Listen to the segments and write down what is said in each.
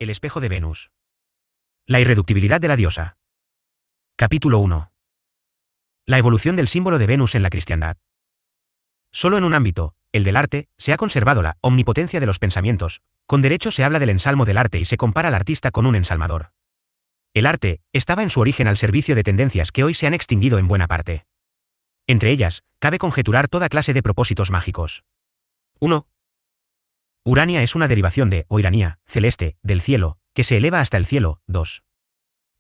El espejo de Venus. La irreductibilidad de la diosa. Capítulo 1. La evolución del símbolo de Venus en la cristiandad. Solo en un ámbito, el del arte, se ha conservado la omnipotencia de los pensamientos. Con derecho se habla del ensalmo del arte y se compara al artista con un ensalmador. El arte estaba en su origen al servicio de tendencias que hoy se han extinguido en buena parte. Entre ellas, cabe conjeturar toda clase de propósitos mágicos. 1. Urania es una derivación de Oiranía, celeste, del cielo, que se eleva hasta el cielo. 2.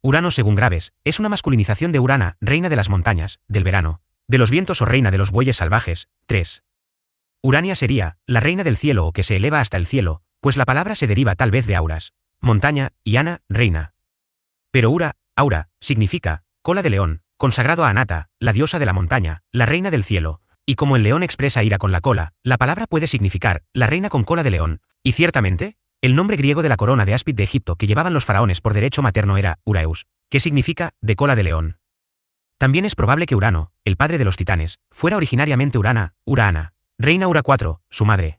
Urano, según Graves, es una masculinización de Urana, reina de las montañas, del verano, de los vientos o reina de los bueyes salvajes. 3. Urania sería la reina del cielo o que se eleva hasta el cielo, pues la palabra se deriva tal vez de auras, montaña, y ana, reina. Pero ura, aura, significa cola de león, consagrado a Anata, la diosa de la montaña, la reina del cielo, y como el león expresa ira con la cola, la palabra puede significar la reina con cola de león, y ciertamente, el nombre griego de la corona de áspid de Egipto que llevaban los faraones por derecho materno era Uraeus, que significa de cola de león. También es probable que Urano, el padre de los titanes, fuera originariamente Urana, Uraana, reina Ura 4, su madre.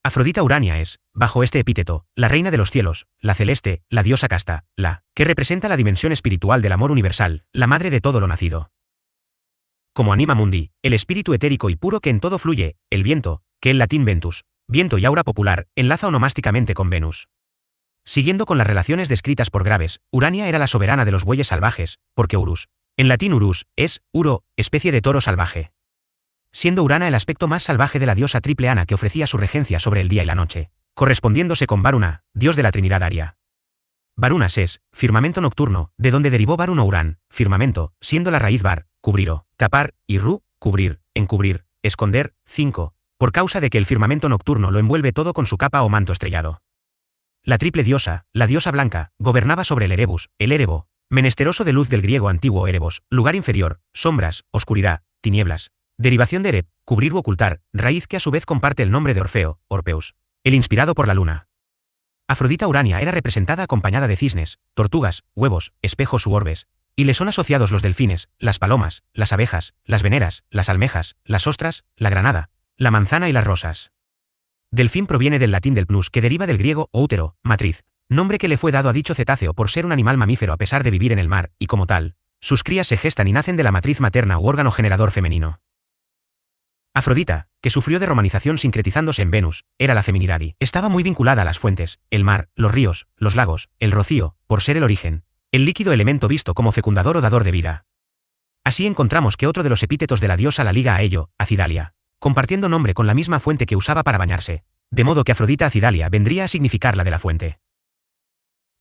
Afrodita Urania es, bajo este epíteto, la reina de los cielos, la celeste, la diosa casta, la que representa la dimensión espiritual del amor universal, la madre de todo lo nacido. Como anima mundi, el espíritu etérico y puro que en todo fluye, el viento, que en latín ventus, viento y aura popular, enlaza onomásticamente con Venus. Siguiendo con las relaciones descritas por Graves, Urania era la soberana de los bueyes salvajes, porque Urus, en latín urus, es, uro, especie de toro salvaje. Siendo Urana el aspecto más salvaje de la diosa triple Ana que ofrecía su regencia sobre el día y la noche, correspondiéndose con Varuna, dios de la Trinidad Aria. Varunas es, firmamento nocturno, de donde derivó Varuno Urán, firmamento, siendo la raíz var, cubriro, tapar, y ru, cubrir, encubrir, esconder. 5. Por causa de que el firmamento nocturno lo envuelve todo con su capa o manto estrellado. La triple diosa, la diosa blanca, gobernaba sobre el Erebus, el Erebo, menesteroso de luz del griego antiguo Erebos, lugar inferior, sombras, oscuridad, tinieblas. Derivación de Ereb, cubrir u ocultar, raíz que a su vez comparte el nombre de Orfeo, Orpeus, el inspirado por la luna. Afrodita Urania era representada acompañada de cisnes, tortugas, huevos, espejos u orbes, y le son asociados los delfines, las palomas, las abejas, las veneras, las almejas, las ostras, la granada, la manzana y las rosas. Delfín proviene del latín del pnus que deriva del griego útero, matriz, nombre que le fue dado a dicho cetáceo por ser un animal mamífero a pesar de vivir en el mar, y como tal, sus crías se gestan y nacen de la matriz materna u órgano generador femenino. Afrodita, que sufrió de romanización sincretizándose en Venus, era la feminidad y estaba muy vinculada a las fuentes, el mar, los ríos, los lagos, el rocío, por ser el origen, el líquido elemento visto como fecundador o dador de vida. Así encontramos que otro de los epítetos de la diosa la liga a ello, a Cidalia, compartiendo nombre con la misma fuente que usaba para bañarse, de modo que Afrodita Cidalia vendría a significar la de la fuente.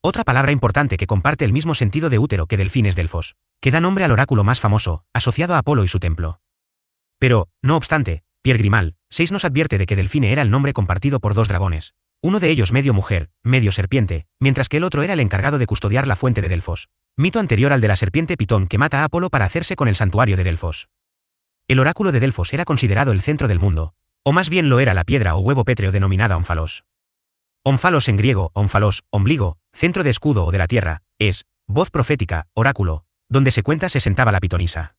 Otra palabra importante que comparte el mismo sentido de útero que delfín es Delfos, que da nombre al oráculo más famoso, asociado a Apolo y su templo. Pero, no obstante, Pierre Grimal, 6 nos advierte de que Delfine era el nombre compartido por 2 dragones, uno de ellos medio mujer, medio serpiente, mientras que el otro era el encargado de custodiar la fuente de Delfos, mito anterior al de la serpiente Pitón que mata a Apolo para hacerse con el santuario de Delfos. El oráculo de Delfos era considerado el centro del mundo, o más bien lo era la piedra o huevo pétreo denominada ónfalos. Ónfalos en griego, ónfalos, ombligo, centro de escudo o de la tierra, es, voz profética, oráculo, donde se cuenta se sentaba la pitonisa.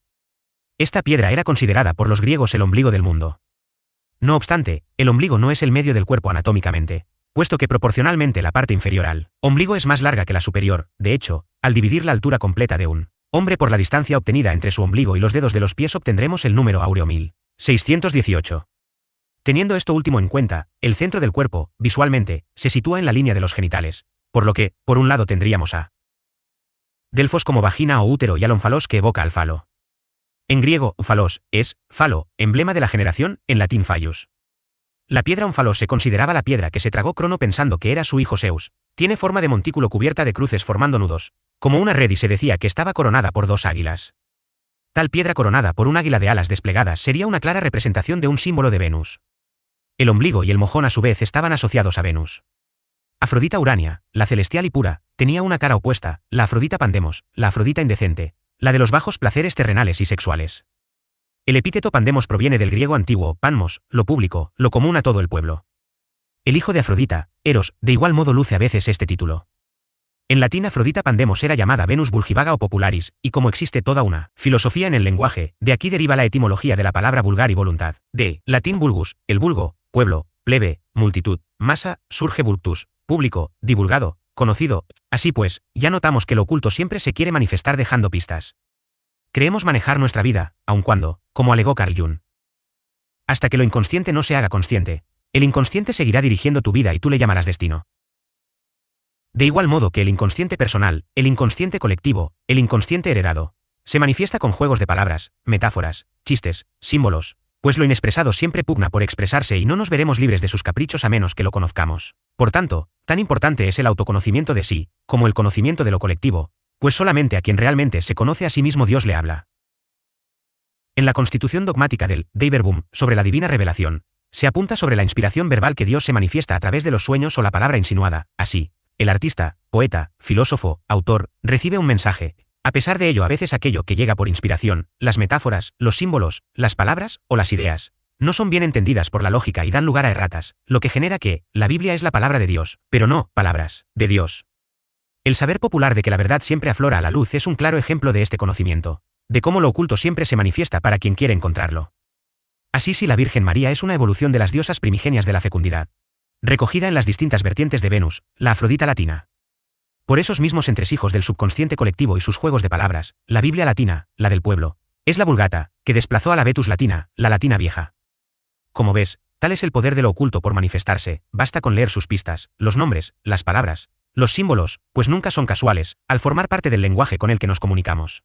Esta piedra era considerada por los griegos el ombligo del mundo. No obstante, el ombligo no es el medio del cuerpo anatómicamente, puesto que proporcionalmente la parte inferior al ombligo es más larga que la superior. De hecho, al dividir la altura completa de un hombre por la distancia obtenida entre su ombligo y los dedos de los pies obtendremos el número áureo 1618. Teniendo esto último en cuenta, el centro del cuerpo, visualmente, se sitúa en la línea de los genitales, por lo que, por un lado tendríamos a Delfos como vagina o útero y al ónfalos que evoca al falo. En griego, ónfalos, es, falo, emblema de la generación, en latín phallus. La piedra ónfalos se consideraba la piedra que se tragó Crono pensando que era su hijo Zeus. Tiene forma de montículo cubierta de cruces formando nudos, como una red y se decía que estaba coronada por 2 águilas. Tal piedra coronada por un águila de alas desplegadas sería una clara representación de un símbolo de Venus. El ombligo y el mojón a su vez estaban asociados a Venus. Afrodita Urania, la celestial y pura, tenía una cara opuesta, la Afrodita Pandemos, la Afrodita indecente, la de los bajos placeres terrenales y sexuales. El epíteto Pandemos proviene del griego antiguo, panmos, lo público, lo común a todo el pueblo. El hijo de Afrodita, Eros, de igual modo luce a veces este título. En latín Afrodita Pandemos era llamada Venus Bulgivaga o Popularis, y como existe toda una filosofía en el lenguaje, de aquí deriva la etimología de la palabra vulgar y voluntad, de latín vulgus, el vulgo, pueblo, plebe, multitud, masa, surge vultus, público, divulgado, conocido. Así pues, ya notamos que lo oculto siempre se quiere manifestar dejando pistas. Creemos manejar nuestra vida, aun cuando, como alegó Carl Jung, hasta que lo inconsciente no se haga consciente, el inconsciente seguirá dirigiendo tu vida y tú le llamarás destino. De igual modo que el inconsciente personal, el inconsciente colectivo, el inconsciente heredado, se manifiesta con juegos de palabras, metáforas, chistes, símbolos, pues lo inexpresado siempre pugna por expresarse y no nos veremos libres de sus caprichos a menos que lo conozcamos. Por tanto, tan importante es el autoconocimiento de sí, como el conocimiento de lo colectivo, pues solamente a quien realmente se conoce a sí mismo Dios le habla. En la constitución dogmática del De Verbum sobre la divina revelación, se apunta sobre la inspiración verbal que Dios se manifiesta a través de los sueños o la palabra insinuada. Así, el artista, poeta, filósofo, autor, recibe un mensaje. A pesar de ello, a veces aquello que llega por inspiración, las metáforas, los símbolos, las palabras o las ideas, no son bien entendidas por la lógica y dan lugar a erratas, lo que genera que la Biblia es la palabra de Dios, pero no palabras de Dios. El saber popular de que la verdad siempre aflora a la luz es un claro ejemplo de este conocimiento, de cómo lo oculto siempre se manifiesta para quien quiere encontrarlo. Así si la Virgen María es una evolución de las diosas primigenias de la fecundidad, recogida en las distintas vertientes de Venus, la Afrodita latina. Por esos mismos entresijos del subconsciente colectivo y sus juegos de palabras, la Biblia latina, la del pueblo, es la Vulgata, que desplazó a la Vetus latina, la latina vieja. Como ves, tal es el poder de lo oculto por manifestarse, basta con leer sus pistas, los nombres, las palabras, los símbolos, pues nunca son casuales, al formar parte del lenguaje con el que nos comunicamos.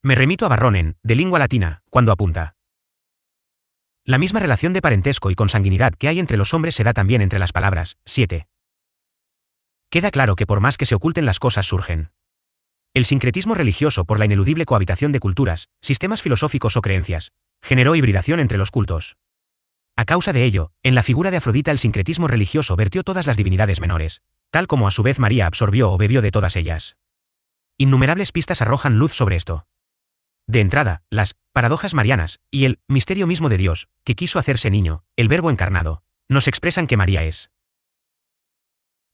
Me remito a Barronen, de Lingua Latina, cuando apunta: la misma relación de parentesco y consanguinidad que hay entre los hombres se da también entre las palabras. 7. Queda claro que por más que se oculten las cosas surgen. El sincretismo religioso por la ineludible cohabitación de culturas, sistemas filosóficos o creencias, generó hibridación entre los cultos. A causa de ello, en la figura de Afrodita el sincretismo religioso vertió todas las divinidades menores, tal como a su vez María absorbió o bebió de todas ellas. Innumerables pistas arrojan luz sobre esto. De entrada, las paradojas marianas y el misterio mismo de Dios, que quiso hacerse niño, el Verbo encarnado, nos expresan que María es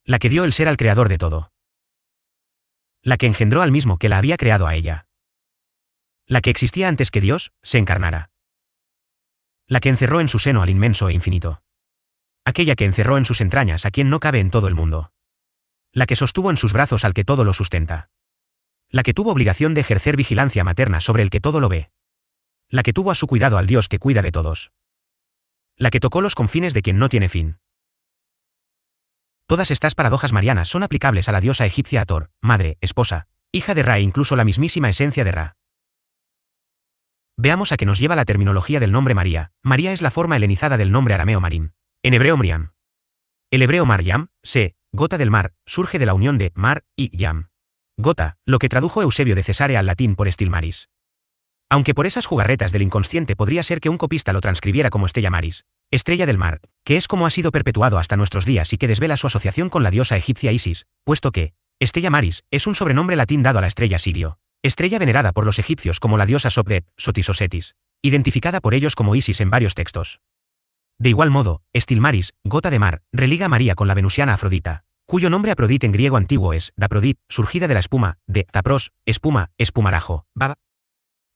la que dio el ser al creador de todo, la que engendró al mismo que la había creado a ella, la que existía antes que Dios se encarnara, la que encerró en su seno al inmenso e infinito, aquella que encerró en sus entrañas a quien no cabe en todo el mundo, la que sostuvo en sus brazos al que todo lo sustenta, la que tuvo obligación de ejercer vigilancia materna sobre el que todo lo ve, la que tuvo a su cuidado al Dios que cuida de todos, la que tocó los confines de quien no tiene fin. Todas estas paradojas marianas son aplicables a la diosa egipcia Hathor, madre, esposa, hija de Ra e incluso la mismísima esencia de Ra. Veamos a qué nos lleva la terminología del nombre María. María es la forma helenizada del nombre arameo Marim, en hebreo Mriam. El hebreo Maryam, gota del mar, surge de la unión de mar y yam. Gota, lo que tradujo Eusebio de Cesarea al latín por Stilmaris. Aunque por esas jugarretas del inconsciente podría ser que un copista lo transcribiera como Stella Maris, estrella del mar, que es como ha sido perpetuado hasta nuestros días y que desvela su asociación con la diosa egipcia Isis, puesto que Stella Maris es un sobrenombre latín dado a la estrella Sirio, estrella venerada por los egipcios como la diosa Sopdet, Sotis o Setis, identificada por ellos como Isis en varios textos. De igual modo, Stilmaris, gota de mar, religa a María con la venusiana Afrodita, cuyo nombre Aphrodite en griego antiguo es Daprodit, surgida de la espuma, de tapros, espuma, espumarajo, baba.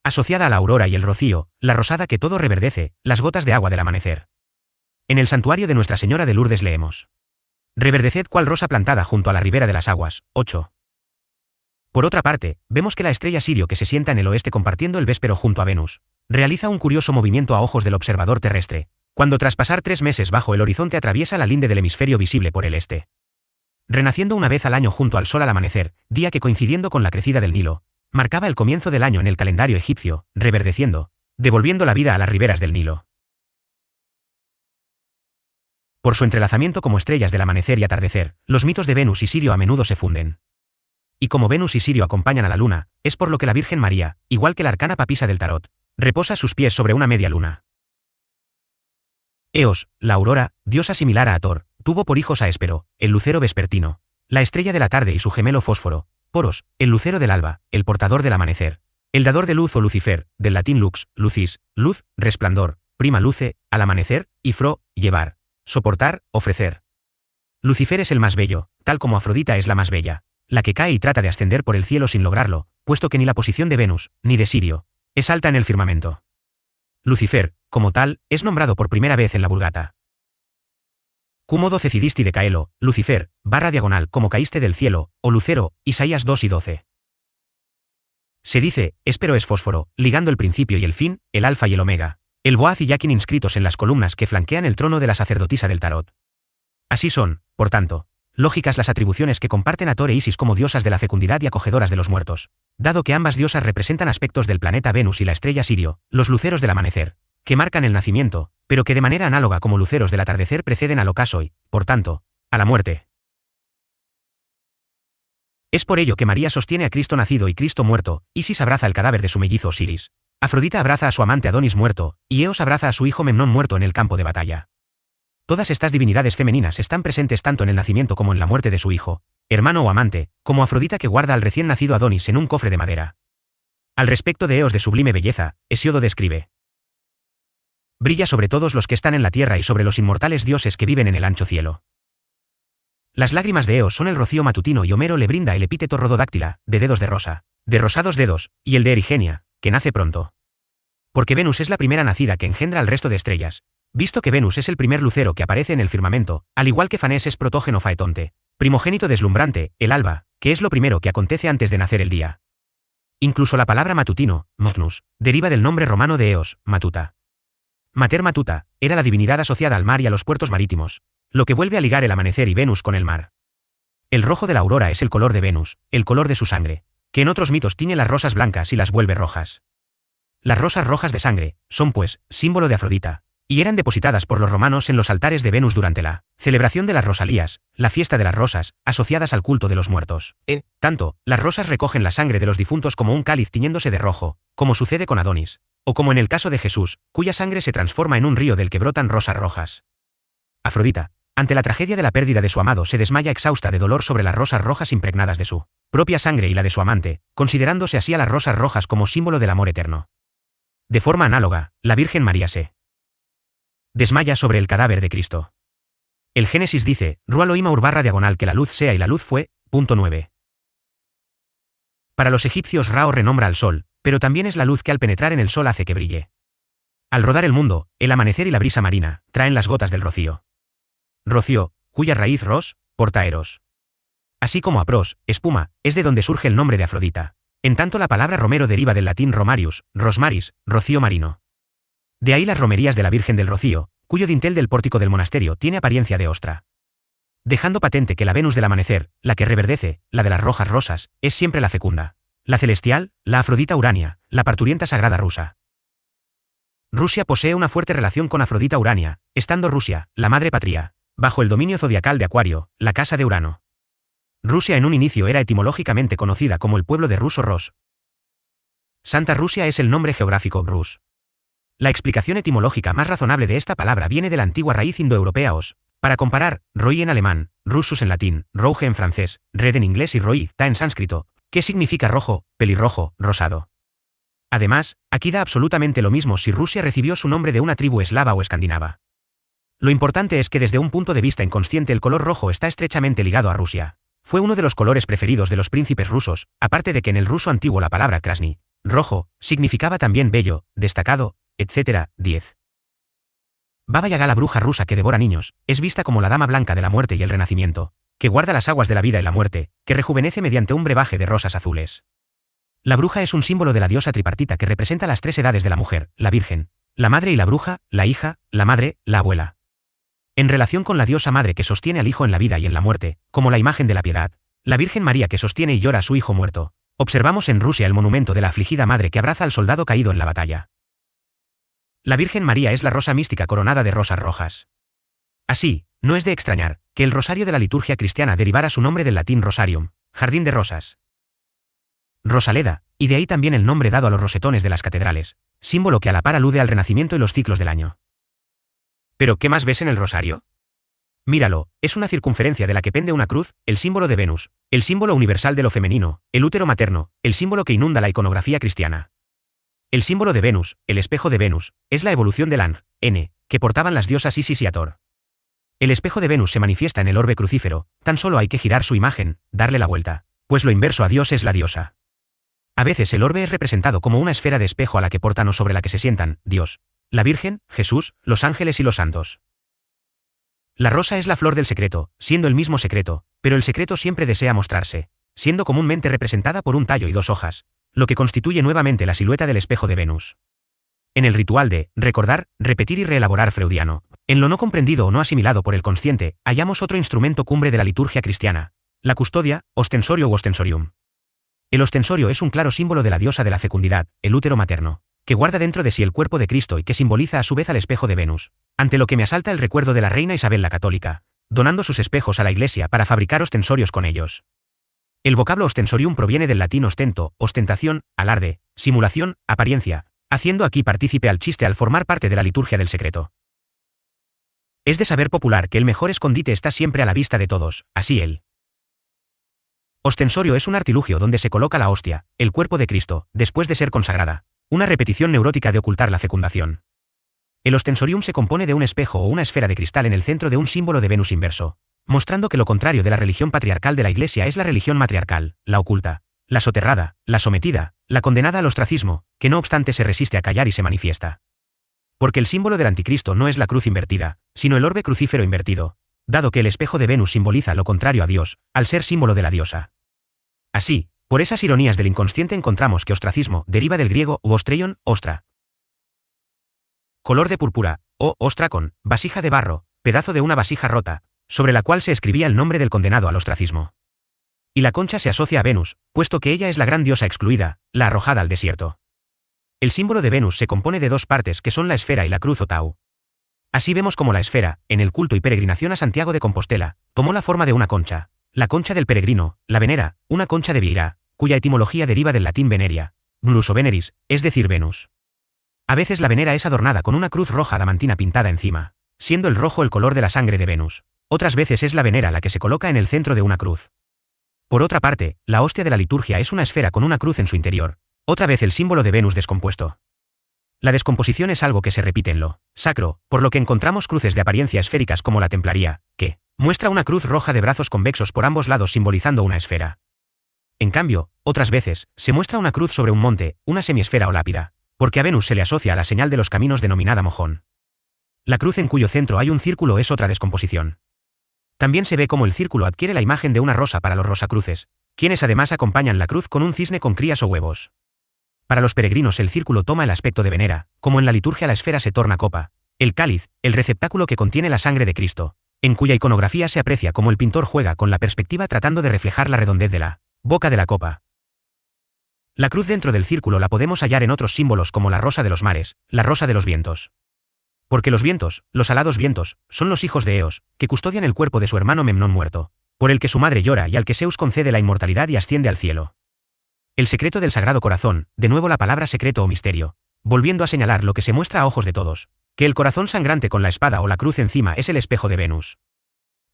Asociada a la aurora y el rocío, la rosada que todo reverdece, las gotas de agua del amanecer. En el santuario de Nuestra Señora de Lourdes leemos: reverdeced cual rosa plantada junto a la ribera de las aguas. 8. Por otra parte, vemos que la estrella Sirio que se sienta en el oeste compartiendo el véspero junto a Venus, realiza un curioso movimiento a ojos del observador terrestre, cuando tras pasar 3 meses bajo el horizonte atraviesa la linde del hemisferio visible por el este, renaciendo una vez al año junto al sol al amanecer, día que coincidiendo con la crecida del Nilo, marcaba el comienzo del año en el calendario egipcio, reverdeciendo, devolviendo la vida a las riberas del Nilo. Por su entrelazamiento como estrellas del amanecer y atardecer, los mitos de Venus y Sirio a menudo se funden. Y como Venus y Sirio acompañan a la luna, es por lo que la Virgen María, igual que la arcana papisa del tarot, reposa sus pies sobre una media luna. Eos, la aurora, diosa similar a Hathor, tuvo por hijos a Héspero, el lucero vespertino, la estrella de la tarde y su gemelo Fósforo, Poros, el lucero del alba, el portador del amanecer, el dador de luz o Lucifer, del latín lux, lucis, luz, resplandor, prima luce, al amanecer, y fro, llevar, soportar, ofrecer. Lucifer es el más bello, tal como Afrodita es la más bella, la que cae y trata de ascender por el cielo sin lograrlo, puesto que ni la posición de Venus, ni de Sirio, es alta en el firmamento. Lucifer, como tal, es nombrado por primera vez en la Vulgata. Cúmodo cecidisti de caelo, Lucifer, /diagonal, como caíste del cielo, o lucero, Isaías 2 y 12. Se dice, espero es fósforo, ligando el principio y el fin, el alfa y el omega, el Boaz y Yaquín inscritos en las columnas que flanquean el trono de la sacerdotisa del tarot. Así son, por tanto, lógicas las atribuciones que comparten Hathor e Isis como diosas de la fecundidad y acogedoras de los muertos, dado que ambas diosas representan aspectos del planeta Venus y la estrella Sirio, los luceros del amanecer, que marcan el nacimiento, pero que de manera análoga como luceros del atardecer preceden al ocaso y, por tanto, a la muerte. Es por ello que María sostiene a Cristo nacido y Cristo muerto, Isis abraza el cadáver de su mellizo Osiris, Afrodita abraza a su amante Adonis muerto, y Eos abraza a su hijo Memnón muerto en el campo de batalla. Todas estas divinidades femeninas están presentes tanto en el nacimiento como en la muerte de su hijo, hermano o amante, como Afrodita que guarda al recién nacido Adonis en un cofre de madera. Al respecto de Eos de sublime belleza, Hesíodo describe: brilla sobre todos los que están en la tierra y sobre los inmortales dioses que viven en el ancho cielo. Las lágrimas de Eos son el rocío matutino y Homero le brinda el epíteto rododáctila, de dedos de rosa, de rosados dedos, y el de Erigenia, que nace pronto. Porque Venus es la primera nacida que engendra al resto de estrellas, visto que Venus es el primer lucero que aparece en el firmamento, al igual que Fanés es protógeno Faetonte, primogénito deslumbrante, el alba, que es lo primero que acontece antes de nacer el día. Incluso la palabra matutino, Magnus, deriva del nombre romano de Eos, Matuta. Mater Matuta, era la divinidad asociada al mar y a los puertos marítimos, lo que vuelve a ligar el amanecer y Venus con el mar. El rojo de la aurora es el color de Venus, el color de su sangre, que en otros mitos tiñe las rosas blancas y las vuelve rojas. Las rosas rojas de sangre son, pues, símbolo de Afrodita, y eran depositadas por los romanos en los altares de Venus durante la celebración de las Rosalías, la fiesta de las rosas, asociadas al culto de los muertos. En tanto, las rosas recogen la sangre de los difuntos como un cáliz tiñéndose de rojo, como sucede con Adonis, o como en el caso de Jesús, cuya sangre se transforma en un río del que brotan rosas rojas. Afrodita, ante la tragedia de la pérdida de su amado, se desmaya exhausta de dolor sobre las rosas rojas impregnadas de su propia sangre y la de su amante, considerándose así a las rosas rojas como símbolo del amor eterno. De forma análoga, la Virgen María se desmaya sobre el cadáver de Cristo. El Génesis dice, Rualoima /diagonal que la luz sea y la luz fue, punto 9. Para los egipcios Ra renombra al sol, pero también es la luz que al penetrar en el sol hace que brille. Al rodar el mundo, el amanecer y la brisa marina, traen las gotas del rocío. Rocío, cuya raíz ros, porta eros. Así como apros, espuma, es de donde surge el nombre de Afrodita. En tanto la palabra romero deriva del latín romarius, rosmaris, rocío marino. De ahí las romerías de la Virgen del Rocío, cuyo dintel del pórtico del monasterio tiene apariencia de ostra. Dejando patente que la Venus del amanecer, la que reverdece, la de las rojas rosas, es siempre la fecunda. La celestial, la Afrodita Urania, la parturienta sagrada rusa. Rusia posee una fuerte relación con Afrodita Urania, estando Rusia, la madre patria, bajo el dominio zodiacal de Acuario, la casa de Urano. Rusia en un inicio era etimológicamente conocida como el pueblo de Rus o Ros. Santa Rusia es el nombre geográfico Rus. La explicación etimológica más razonable de esta palabra viene de la antigua raíz indoeuropea os, para comparar, roi en alemán, russus en latín, rouge en francés, red en inglés y roi, ta en sánscrito, que significa rojo, pelirrojo, rosado. Además, aquí da absolutamente lo mismo si Rusia recibió su nombre de una tribu eslava o escandinava. Lo importante es que desde un punto de vista inconsciente el color rojo está estrechamente ligado a Rusia. Fue uno de los colores preferidos de los príncipes rusos, aparte de que en el ruso antiguo la palabra krasny, rojo, significaba también bello, destacado, etc. 10. Baba Yaga, la bruja rusa que devora niños, es vista como la dama blanca de la muerte y el renacimiento, que guarda las aguas de la vida y la muerte, que rejuvenece mediante un brebaje de rosas azules. La bruja es un símbolo de la diosa tripartita que representa las tres edades de la mujer, la virgen, la madre y la bruja, la hija, la madre, la abuela. En relación con la diosa madre que sostiene al hijo en la vida y en la muerte, como la imagen de la piedad, la Virgen María que sostiene y llora a su hijo muerto, observamos en Rusia el monumento de la afligida madre que abraza al soldado caído en la batalla. La Virgen María es la rosa mística coronada de rosas rojas. Así, no es de extrañar que el rosario de la liturgia cristiana derivara su nombre del latín rosarium, jardín de rosas. Rosaleda, y de ahí también el nombre dado a los rosetones de las catedrales, símbolo que a la par alude al renacimiento y los ciclos del año. ¿Pero qué más ves en el rosario? Míralo, es una circunferencia de la que pende una cruz, el símbolo de Venus, el símbolo universal de lo femenino, el útero materno, el símbolo que inunda la iconografía cristiana. El símbolo de Venus, el espejo de Venus, es la evolución del N, que portaban las diosas Isis y Hathor. El espejo de Venus se manifiesta en el orbe crucífero, tan solo hay que girar su imagen, darle la vuelta, pues lo inverso a Dios es la diosa. A veces el orbe es representado como una esfera de espejo a la que portan o sobre la que se sientan, Dios, la Virgen, Jesús, los ángeles y los santos. La rosa es la flor del secreto, siendo el mismo secreto, pero el secreto siempre desea mostrarse, siendo comúnmente representada por un tallo y dos hojas, lo que constituye nuevamente la silueta del espejo de Venus. En el ritual de recordar, repetir y reelaborar freudiano, en lo no comprendido o no asimilado por el consciente, hallamos otro instrumento cumbre de la liturgia cristiana, la custodia, ostensorio u ostensorium. El ostensorio es un claro símbolo de la diosa de la fecundidad, el útero materno, que guarda dentro de sí el cuerpo de Cristo y que simboliza a su vez al espejo de Venus, ante lo que me asalta el recuerdo de la reina Isabel la Católica, donando sus espejos a la Iglesia para fabricar ostensorios con ellos. El vocablo ostensorium proviene del latín ostento, ostentación, alarde, simulación, apariencia, haciendo aquí partícipe al chiste al formar parte de la liturgia del secreto. Es de saber popular que el mejor escondite está siempre a la vista de todos, así el ostensorio es un artilugio donde se coloca la hostia, el cuerpo de Cristo, después de ser consagrada, una repetición neurótica de ocultar la fecundación. El ostensorium se compone de un espejo o una esfera de cristal en el centro de un símbolo de Venus inverso, mostrando que lo contrario de la religión patriarcal de la Iglesia es la religión matriarcal, la oculta, la soterrada, la sometida, la condenada al ostracismo, que no obstante se resiste a callar y se manifiesta. Porque el símbolo del anticristo no es la cruz invertida, sino el orbe crucífero invertido, dado que el espejo de Venus simboliza lo contrario a Dios, al ser símbolo de la diosa. Así, por esas ironías del inconsciente encontramos que ostracismo deriva del griego ostreion, ostra. Color de púrpura, o ostracon, vasija de barro, pedazo de una vasija rota, sobre la cual se escribía el nombre del condenado al ostracismo. Y la concha se asocia a Venus, puesto que ella es la gran diosa excluida, la arrojada al desierto. El símbolo de Venus se compone de dos partes que son la esfera y la cruz o tau. Así vemos como la esfera, en el culto y peregrinación a Santiago de Compostela, tomó la forma de una concha, la concha del peregrino, la venera, una concha de Vieira, cuya etimología deriva del latín veneria, glus o veneris, es decir Venus. A veces la venera es adornada con una cruz roja adamantina pintada encima, siendo el rojo el color de la sangre de Venus. Otras veces es la venera la que se coloca en el centro de una cruz. Por otra parte, la hostia de la liturgia es una esfera con una cruz en su interior, otra vez el símbolo de Venus descompuesto. La descomposición es algo que se repite en lo sacro, por lo que encontramos cruces de apariencia esféricas como la templaría, que muestra una cruz roja de brazos convexos por ambos lados simbolizando una esfera. En cambio, otras veces, se muestra una cruz sobre un monte, una semiesfera o lápida, porque a Venus se le asocia a la señal de los caminos denominada mojón. La cruz en cuyo centro hay un círculo es otra descomposición. También se ve cómo el círculo adquiere la imagen de una rosa para los rosacruces, quienes además acompañan la cruz con un cisne con crías o huevos. Para los peregrinos el círculo toma el aspecto de venera, como en la liturgia la esfera se torna copa, el cáliz, el receptáculo que contiene la sangre de Cristo, en cuya iconografía se aprecia cómo el pintor juega con la perspectiva tratando de reflejar la redondez de la boca de la copa. La cruz dentro del círculo la podemos hallar en otros símbolos como la rosa de los mares, la rosa de los vientos. Porque los vientos, los alados vientos, son los hijos de Eos, que custodian el cuerpo de su hermano Memnón muerto, por el que su madre llora y al que Zeus concede la inmortalidad y asciende al cielo. El secreto del Sagrado Corazón, de nuevo la palabra secreto o misterio, volviendo a señalar lo que se muestra a ojos de todos, que el corazón sangrante con la espada o la cruz encima es el espejo de Venus.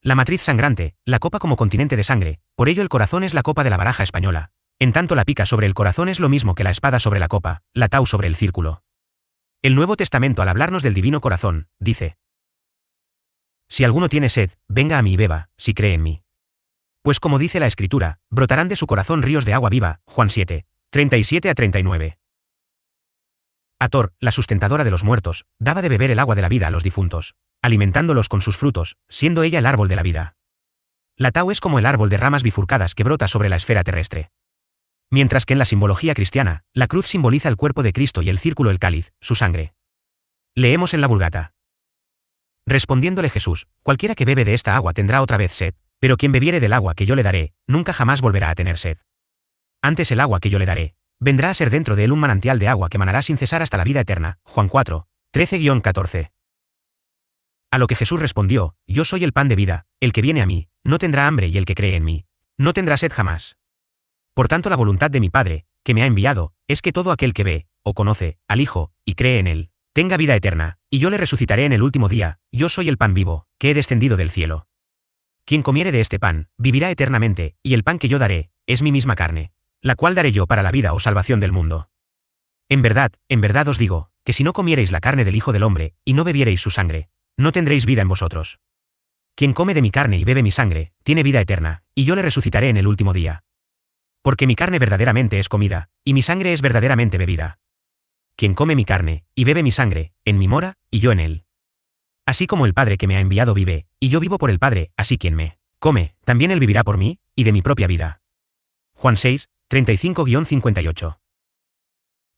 La matriz sangrante, la copa como continente de sangre, por ello el corazón es la copa de la baraja española. En tanto la pica sobre el corazón es lo mismo que la espada sobre la copa, la tau sobre el círculo. El Nuevo Testamento al hablarnos del Divino Corazón, dice: Si alguno tiene sed, venga a mí y beba, si cree en mí. Pues como dice la Escritura, brotarán de su corazón ríos de agua viva, Juan 7, 37-39. Ator, la sustentadora de los muertos, daba de beber el agua de la vida a los difuntos, alimentándolos con sus frutos, siendo ella el árbol de la vida. La tau es como el árbol de ramas bifurcadas que brota sobre la esfera terrestre. Mientras que en la simbología cristiana, la cruz simboliza el cuerpo de Cristo y el círculo el cáliz, su sangre. Leemos en la Vulgata. Respondiéndole Jesús, cualquiera que bebe de esta agua tendrá otra vez sed, pero quien bebiere del agua que yo le daré, nunca jamás volverá a tener sed. Antes el agua que yo le daré, vendrá a ser dentro de él un manantial de agua que manará sin cesar hasta la vida eterna. Juan 4, 13-14. A lo que Jesús respondió, yo soy el pan de vida, el que viene a mí, no tendrá hambre y el que cree en mí, no tendrá sed jamás. Por tanto la voluntad de mi Padre, que me ha enviado, es que todo aquel que ve, o conoce, al Hijo, y cree en él, tenga vida eterna, y yo le resucitaré en el último día, yo soy el pan vivo, que he descendido del cielo. Quien comiere de este pan, vivirá eternamente, y el pan que yo daré, es mi misma carne, la cual daré yo para la vida o salvación del mundo. En verdad os digo, que si no comiereis la carne del Hijo del Hombre, y no bebiereis su sangre, no tendréis vida en vosotros. Quien come de mi carne y bebe mi sangre, tiene vida eterna, y yo le resucitaré en el último día. Porque mi carne verdaderamente es comida, y mi sangre es verdaderamente bebida. Quien come mi carne, y bebe mi sangre, en mí mora, y yo en él. Así como el Padre que me ha enviado vive, y yo vivo por el Padre, así quien me come, también él vivirá por mí, y de mi propia vida. Juan 6, 35-58.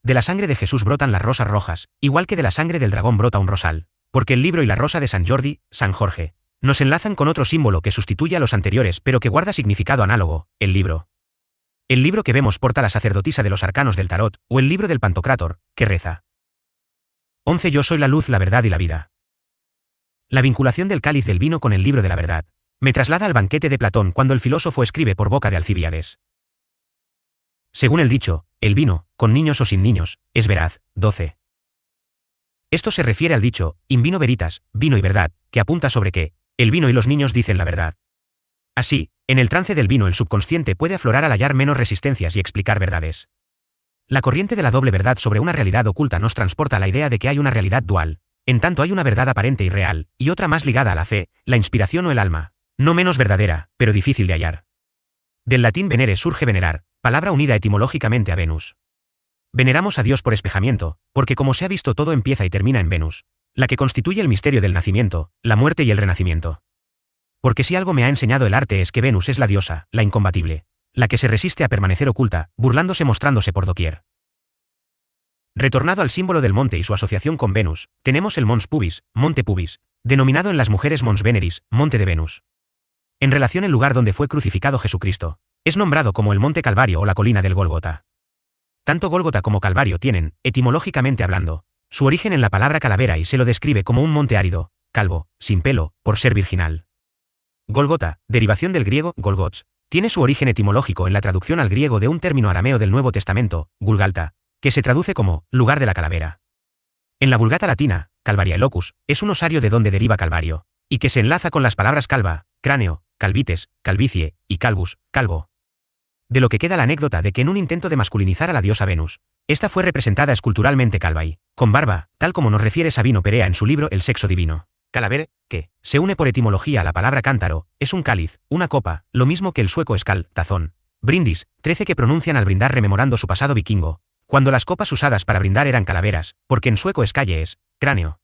De la sangre de Jesús brotan las rosas rojas, igual que de la sangre del dragón brota un rosal, porque el libro y la rosa de San Jordi, San Jorge, nos enlazan con otro símbolo que sustituye a los anteriores pero que guarda significado análogo, el libro. El libro que vemos porta la sacerdotisa de los arcanos del tarot, o el libro del Pantocrátor, que reza. 11. Yo soy la luz, la verdad y la vida. La vinculación del cáliz del vino con el libro de la verdad me traslada al banquete de Platón cuando el filósofo escribe por boca de Alcibíades. Según el dicho, el vino, con niños o sin niños, es veraz. 12. Esto se refiere al dicho, in vino veritas, vino y verdad, que apunta sobre que el vino y los niños dicen la verdad. Así, en el trance del vino el subconsciente puede aflorar al hallar menos resistencias y explicar verdades. La corriente de la doble verdad sobre una realidad oculta nos transporta a la idea de que hay una realidad dual, en tanto hay una verdad aparente y real, y otra más ligada a la fe, la inspiración o el alma, no menos verdadera, pero difícil de hallar. Del latín venere surge venerar, palabra unida etimológicamente a Venus. Veneramos a Dios por espejamiento, porque como se ha visto todo empieza y termina en Venus, la que constituye el misterio del nacimiento, la muerte y el renacimiento. Porque si algo me ha enseñado el arte es que Venus es la diosa, la incombatible, la que se resiste a permanecer oculta, burlándose mostrándose por doquier. Retornado al símbolo del monte y su asociación con Venus, tenemos el Mons Pubis, monte Pubis, denominado en las mujeres Mons Veneris, monte de Venus. En relación al lugar donde fue crucificado Jesucristo, es nombrado como el monte Calvario o la colina del Gólgota. Tanto Gólgota como Calvario tienen, etimológicamente hablando, su origen en la palabra calavera y se lo describe como un monte árido, calvo, sin pelo, por ser virginal. Gólgota, derivación del griego Golgots, tiene su origen etimológico en la traducción al griego de un término arameo del Nuevo Testamento, Gulgalta, que se traduce como lugar de la calavera. En la Vulgata latina, Calvaria locus, es un osario de donde deriva Calvario, y que se enlaza con las palabras calva, cráneo, calvites, calvicie, y calvus, calvo. De lo que queda la anécdota de que en un intento de masculinizar a la diosa Venus, esta fue representada esculturalmente calva y con barba, tal como nos refiere Sabino Perea en su libro El sexo divino. Calavere, que se une por etimología a la palabra cántaro, es un cáliz, una copa, lo mismo que el sueco escal, tazón. Brindis, 13 que pronuncian al brindar rememorando su pasado vikingo, cuando las copas usadas para brindar eran calaveras, porque en sueco escalle es cráneo.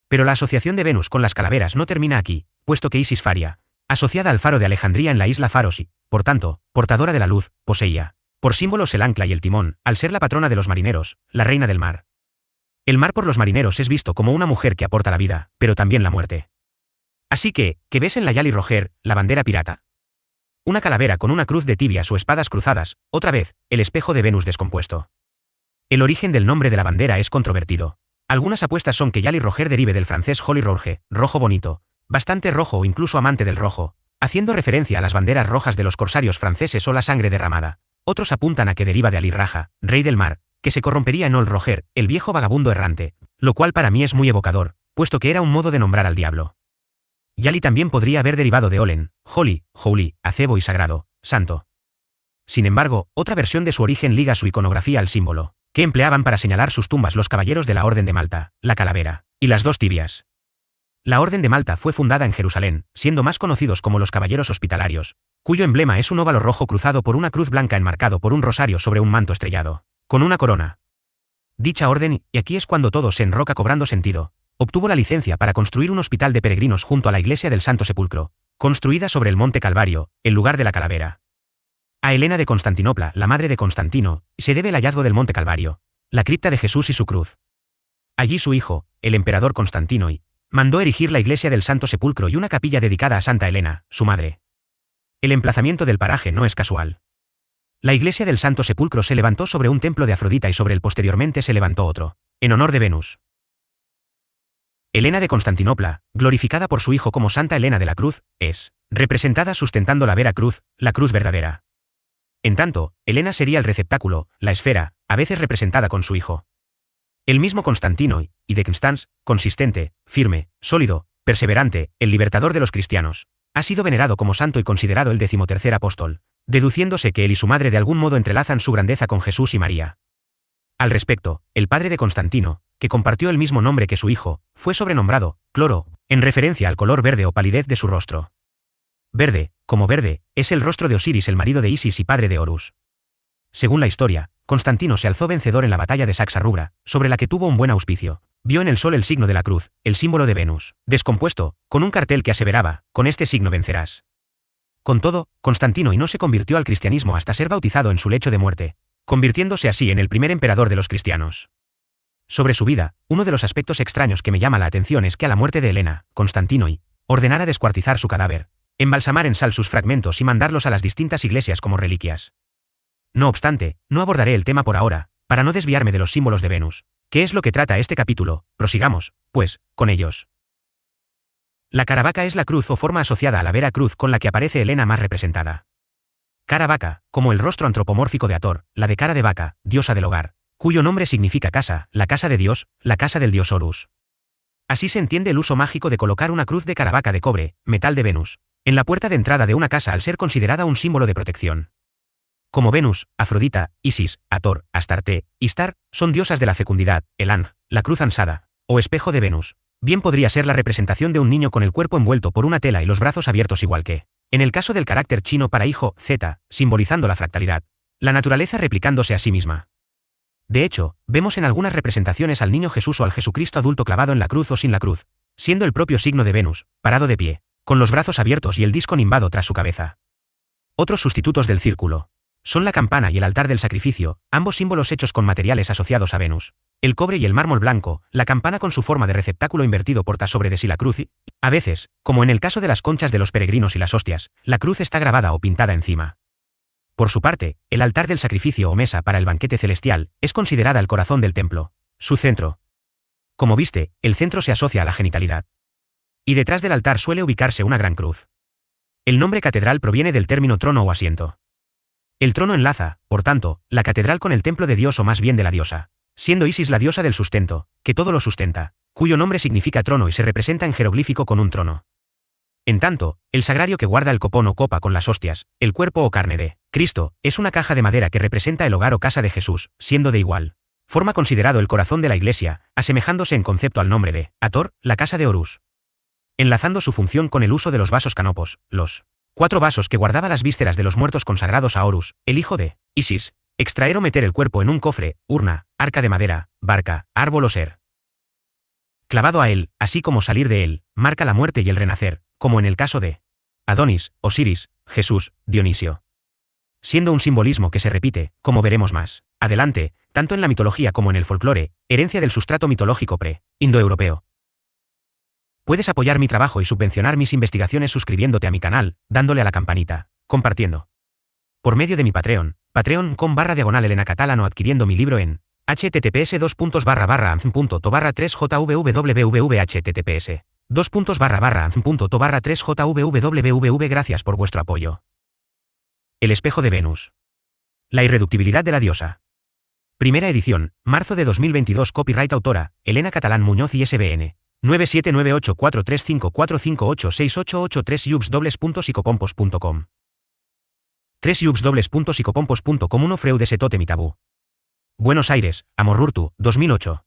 Pero la asociación de Venus con las calaveras no termina aquí, puesto que Isis Faria, asociada al faro de Alejandría en la isla Faros y, por tanto, portadora de la luz, poseía, por símbolos el ancla y el timón, al ser la patrona de los marineros, la reina del mar. El mar por los marineros es visto como una mujer que aporta la vida, pero también la muerte. Así que, ¿qué ves en la Yali Roger, la bandera pirata? Una calavera con una cruz de tibias o espadas cruzadas, otra vez, el espejo de Venus descompuesto. El origen del nombre de la bandera es controvertido. Algunas apuestas son que Yali Roger derive del francés Joli Rouge, rojo bonito, bastante rojo o incluso amante del rojo, haciendo referencia a las banderas rojas de los corsarios franceses o la sangre derramada. Otros apuntan a que deriva de Ali Raja, rey del mar, que se corrompería en Ol Roger, el viejo vagabundo errante, lo cual para mí es muy evocador, puesto que era un modo de nombrar al diablo. Yali también podría haber derivado de Olen, Joli, Jouli, acebo y sagrado, santo. Sin embargo, otra versión de su origen liga su iconografía al símbolo que empleaban para señalar sus tumbas los caballeros de la Orden de Malta, la calavera, y las dos tibias. La Orden de Malta fue fundada en Jerusalén, siendo más conocidos como los Caballeros Hospitalarios, cuyo emblema es un óvalo rojo cruzado por una cruz blanca enmarcado por un rosario sobre un manto estrellado, con una corona. Dicha orden, y aquí es cuando todo se enroca cobrando sentido, obtuvo la licencia para construir un hospital de peregrinos junto a la iglesia del Santo Sepulcro, construida sobre el monte Calvario, el lugar de la calavera. A Helena de Constantinopla, la madre de Constantino, se debe el hallazgo del monte Calvario, la cripta de Jesús y su cruz. Allí su hijo, el emperador Constantino I, mandó erigir la iglesia del Santo Sepulcro y una capilla dedicada a Santa Helena, su madre. El emplazamiento del paraje no es casual. La iglesia del Santo Sepulcro se levantó sobre un templo de Afrodita y sobre él posteriormente se levantó otro, en honor de Venus. Helena de Constantinopla, glorificada por su hijo como Santa Helena de la Cruz, es representada sustentando la vera cruz, la cruz verdadera. En tanto, Helena sería el receptáculo, la esfera, a veces representada con su hijo. El mismo Constantino y de Constans, consistente, firme, sólido, perseverante, el libertador de los cristianos, ha sido venerado como santo y considerado el 13º apóstol, deduciéndose que él y su madre de algún modo entrelazan su grandeza con Jesús y María. Al respecto, el padre de Constantino, que compartió el mismo nombre que su hijo, fue sobrenombrado Cloro, en referencia al color verde o palidez de su rostro. Verde, como verde, es el rostro de Osiris, el marido de Isis y padre de Horus. Según la historia, Constantino se alzó vencedor en la batalla de Saxa Rubra, sobre la que tuvo un buen auspicio, vio en el sol el signo de la cruz, el símbolo de Venus, descompuesto, con un cartel que aseveraba, con este signo vencerás. Con todo, Constantino no se convirtió al cristianismo hasta ser bautizado en su lecho de muerte, convirtiéndose así en el primer emperador de los cristianos. Sobre su vida, uno de los aspectos extraños que me llama la atención es que a la muerte de Helena, Constantino ordenara descuartizar su cadáver, embalsamar en sal sus fragmentos y mandarlos a las distintas iglesias como reliquias. No obstante, no abordaré el tema por ahora, para no desviarme de los símbolos de Venus, que es lo que trata este capítulo. Prosigamos, pues, con ellos. La cara vaca es la cruz o forma asociada a la vera cruz con la que aparece Helena más representada. Cara vaca, como el rostro antropomórfico de Hathor, la de cara de vaca, diosa del hogar, cuyo nombre significa casa, la casa de Dios, la casa del dios Horus. Así se entiende el uso mágico de colocar una cruz de cara vaca de cobre, metal de Venus, en la puerta de entrada de una casa al ser considerada un símbolo de protección. Como Venus, Afrodita, Isis, Hathor, Astarte, Istar, son diosas de la fecundidad, el Ang, la cruz ansada, o espejo de Venus, bien podría ser la representación de un niño con el cuerpo envuelto por una tela y los brazos abiertos igual que, en el caso del carácter chino para hijo, Z, simbolizando la fractalidad, la naturaleza replicándose a sí misma. De hecho, vemos en algunas representaciones al niño Jesús o al Jesucristo adulto clavado en la cruz o sin la cruz, siendo el propio signo de Venus, parado de pie, con los brazos abiertos y el disco nimbado tras su cabeza. Otros sustitutos del círculo son la campana y el altar del sacrificio, ambos símbolos hechos con materiales asociados a Venus. El cobre y el mármol blanco, la campana con su forma de receptáculo invertido porta sobre de sí la cruz y, a veces, como en el caso de las conchas de los peregrinos y las hostias, la cruz está grabada o pintada encima. Por su parte, el altar del sacrificio o mesa para el banquete celestial es considerada el corazón del templo, su centro. Como viste, el centro se asocia a la genitalidad. Y detrás del altar suele ubicarse una gran cruz. El nombre catedral proviene del término trono o asiento. El trono enlaza, por tanto, la catedral con el templo de Dios o más bien de la diosa, siendo Isis la diosa del sustento, que todo lo sustenta, cuyo nombre significa trono y se representa en jeroglífico con un trono. En tanto, el sagrario que guarda el copón o copa con las hostias, el cuerpo o carne de Cristo, es una caja de madera que representa el hogar o casa de Jesús, siendo de igual forma considerado el corazón de la iglesia, asemejándose en concepto al nombre de Hathor, la casa de Horus. Enlazando su función con el uso de los vasos canopos, los 4 vasos que guardaba las vísceras de los muertos consagrados a Horus, el hijo de Isis, extraer o meter el cuerpo en un cofre, urna, arca de madera, barca, árbol o ser clavado a él, así como salir de él, marca la muerte y el renacer, como en el caso de Adonis, Osiris, Jesús, Dionisio. Siendo un simbolismo que se repite, como veremos más adelante, tanto en la mitología como en el folclore, herencia del sustrato mitológico pre-indoeuropeo. Puedes apoyar mi trabajo y subvencionar mis investigaciones suscribiéndote a mi canal, dándole a la campanita, compartiendo. Por medio de mi Patreon, patreon.com/Elena Catalán o adquiriendo mi libro en https://anz.to/3jvvvvv https://anz.to/3jvvvvv. Gracias por vuestro apoyo. El espejo de Venus. La irreductibilidad de la diosa. Primera edición, marzo de 2022. Copyright autora, Elena Catalán Muñoz ISBN 979843545868883 www.psicopompos.com 3 1 Freud S. Totem y Tabú. Buenos Aires, Amorrurtu, 2008.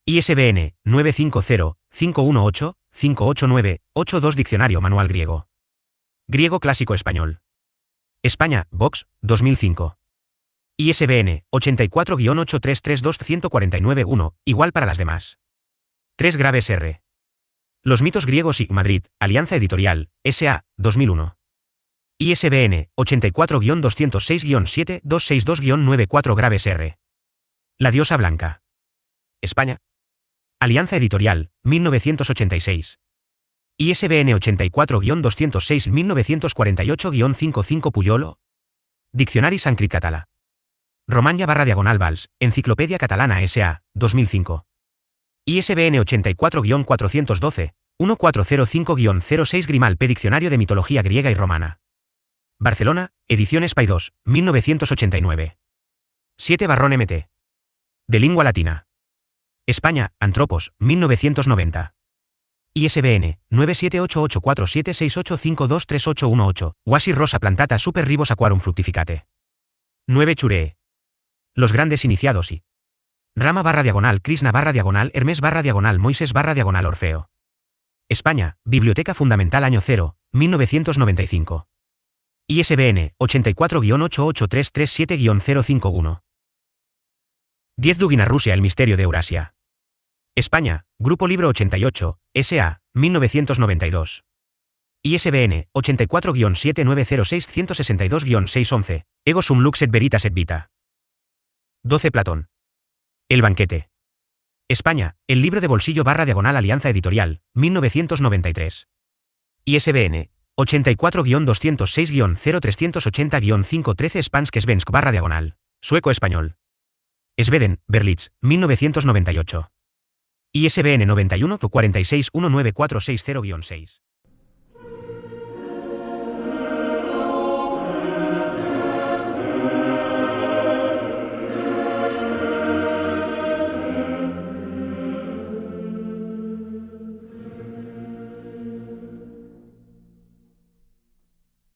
ISBN 950-518-589-82 Diccionario Manual Griego. Griego Clásico Español. España, Vox, 2005. ISBN 84-8332-149-1, igual para las demás. 3 Graves R. Los mitos griegos y Madrid, Alianza Editorial, S.A., 2001. ISBN 84-206-7-262-94 Graves R. La diosa blanca. España. Alianza Editorial, 1986. ISBN 84-206-1948-55 Puyolo. Diccionari Sancrit Català. Romanya/Vals, Enciclopedia Catalana S.A., 2005. ISBN 84-412-1405-06 Grimal P. Diccionario de Mitología Griega y Romana. Barcelona, Ediciones Paidós, 1989. 7 MT. De lengua latina. España, Antropos, 1990. ISBN 978847685238818. Oasis Rosa Plantata Super Ribos Aquarum Fructificate. 9 Churee. Los grandes iniciados y Rama/diagonal Krishna/diagonal Hermes/diagonal Moisés/diagonal Orfeo. España, Biblioteca Fundamental Año 0, 1995. ISBN 84-88337-051. 10 Dugina Rusia El misterio de Eurasia. España, Grupo Libro 88, S.A., 1992. ISBN 84-7906-162-611, Ego sum lux et veritas et vita. 12 Platón. El banquete. España, El libro de bolsillo / Alianza Editorial, 1993. ISBN 84-206-0380-513 Spansk Svensk / Sueco-español. Sveden, Berlitz, 1998. ISBN 91 46 19460-6.